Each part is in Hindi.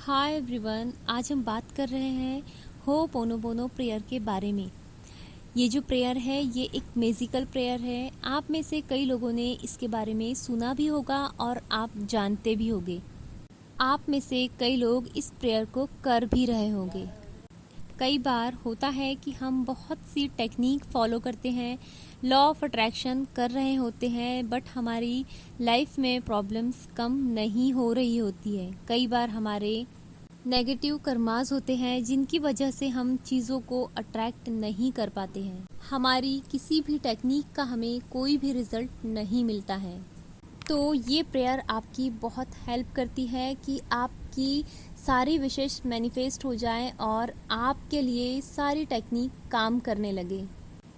हाय एवरीवन, आज हम बात कर रहे हैं होपोनोपोनो प्रेयर के बारे में। ये जो प्रेयर है ये एक म्यूजिकल प्रेयर है। आप में से कई लोगों ने इसके बारे में सुना भी होगा और आप जानते भी होंगे। आप में से कई लोग इस प्रेयर को कर भी रहे होंगे। कई बार होता है कि हम बहुत सी टेक्निक फॉलो करते हैं, लॉ ऑफ अट्रैक्शन कर रहे होते हैं, बट हमारी लाइफ में प्रॉब्लम्स कम नहीं हो रही होती है। कई बार हमारे नेगेटिव कर्मास होते हैं जिनकी वजह से हम चीज़ों को अट्रैक्ट नहीं कर पाते हैं। हमारी किसी भी टेक्निक का हमें कोई भी रिजल्ट नहीं मिलता है। तो ये प्रेयर आपकी बहुत हेल्प करती है कि आपकी सारी विशेष मैनिफेस्ट हो जाएं और आपके लिए सारी टेक्निक काम करने लगे।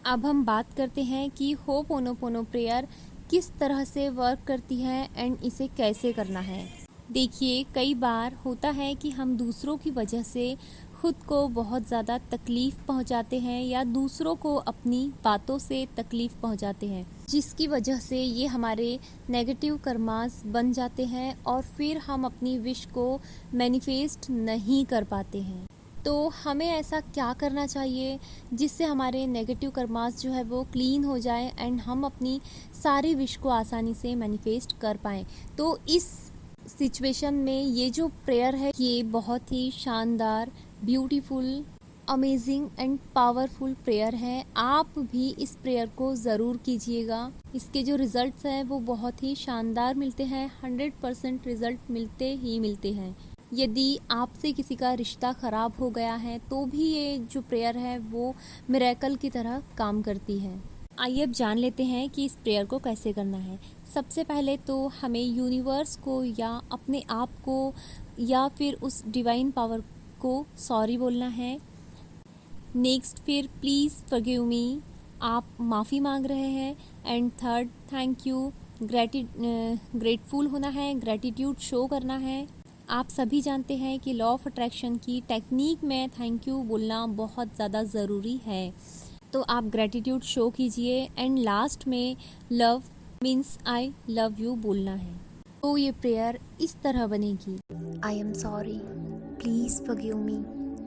अब हम बात करते हैं कि होपोनोपोनो प्रेयर किस तरह से वर्क करती है एंड इसे कैसे करना है। देखिए, कई बार होता है कि हम दूसरों की वजह से खुद को बहुत ज़्यादा तकलीफ़ पहुंचाते हैं या दूसरों को अपनी बातों से तकलीफ़ पहुंचाते हैं, जिसकी वजह से ये हमारे नेगेटिव कर्मास बन जाते हैं और फिर हम अपनी विश को मैनिफेस्ट नहीं कर पाते हैं। तो हमें ऐसा क्या करना चाहिए जिससे हमारे नेगेटिव कर्मास जो है वो क्लीन हो जाए एंड हम अपनी सारी विश को आसानी से मैनिफेस्ट कर पाएँ। तो इस सिचुएशन में ये जो प्रेयर है ये बहुत ही शानदार, beautiful, amazing and powerful prayer है। आप भी इस प्रेयर को ज़रूर कीजिएगा। इसके जो रिज़ल्ट्स हैं वो बहुत ही शानदार मिलते हैं। 100% रिज़ल्ट मिलते ही मिलते हैं। यदि आपसे किसी का रिश्ता ख़राब हो गया है तो भी ये जो प्रेयर है वो मिरेकल की तरह काम करती है। आइए अब जान लेते हैं कि इस प्रेयर को कैसे करना है। सबसे पहले तो हमें यूनिवर्स को या अपने आप को या फिर उस डिवाइन पावर को सॉरी बोलना है। नेक्स्ट फिर प्लीज़ फॉरगिव मी, आप माफ़ी मांग रहे हैं। And third, thank you, grateful होना है, ग्रेटिट्यूड शो करना है। आप सभी जानते हैं कि लॉ ऑफ अट्रैक्शन की टेक्निक में थैंक यू बोलना बहुत ज़्यादा ज़रूरी है, तो आप ग्रेटिट्यूड शो कीजिए। एंड लास्ट में love means I love you बोलना है। तो ये प्रेयर इस तरह बनेगी: I am sorry, please forgive me,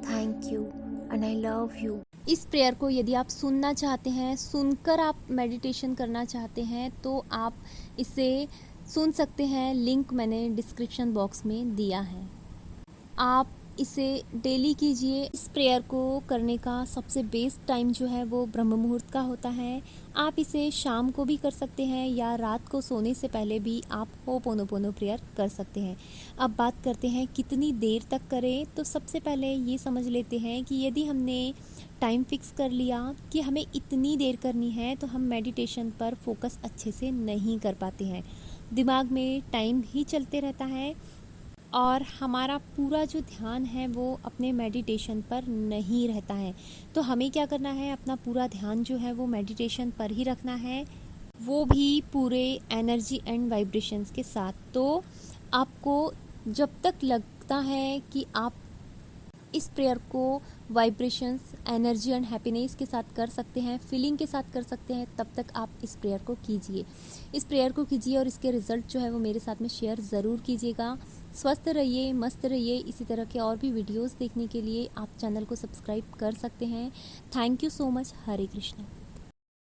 thank you and I love you। इस प्रेयर को यदि आप सुनना चाहते हैं, सुनकर आप मेडिटेशन करना चाहते हैं तो आप इसे सुन सकते हैं। लिंक मैंने डिस्क्रिप्शन बॉक्स में दिया है। आप इसे डेली कीजिए। इस प्रेयर को करने का सबसे बेस्ट टाइम जो है वो ब्रह्म मुहूर्त का होता है। आप इसे शाम को भी कर सकते हैं या रात को सोने से पहले भी आप होपोनोपोनो प्रेयर कर सकते हैं। अब बात करते हैं कितनी देर तक करें। तो सबसे पहले ये समझ लेते हैं कि यदि हमने टाइम फिक्स कर लिया कि हमें इतनी देर करनी है तो हम मेडिटेशन पर फोकस अच्छे से नहीं कर पाते हैं। दिमाग में टाइम ही चलते रहता है और हमारा पूरा जो ध्यान है वो अपने मेडिटेशन पर नहीं रहता है। तो हमें क्या करना है, अपना पूरा ध्यान जो है वो मेडिटेशन पर ही रखना है, वो भी पूरे एनर्जी एंड वाइब्रेशंस के साथ। तो आपको जब तक लगता है कि आप इस प्रेयर को वाइब्रेशंस, एनर्जी एंड हैप्पीनेस के साथ कर सकते हैं, फीलिंग के साथ कर सकते हैं, तब तक आप इस प्रेयर को कीजिए। इस प्रेयर को कीजिए और इसके रिज़ल्ट जो है वो मेरे साथ में शेयर ज़रूर कीजिएगा। स्वस्थ रहिए, मस्त रहिए। इसी तरह के और भी वीडियोस देखने के लिए आप चैनल को सब्सक्राइब कर सकते हैं। Thank you so much. Hare Krishna.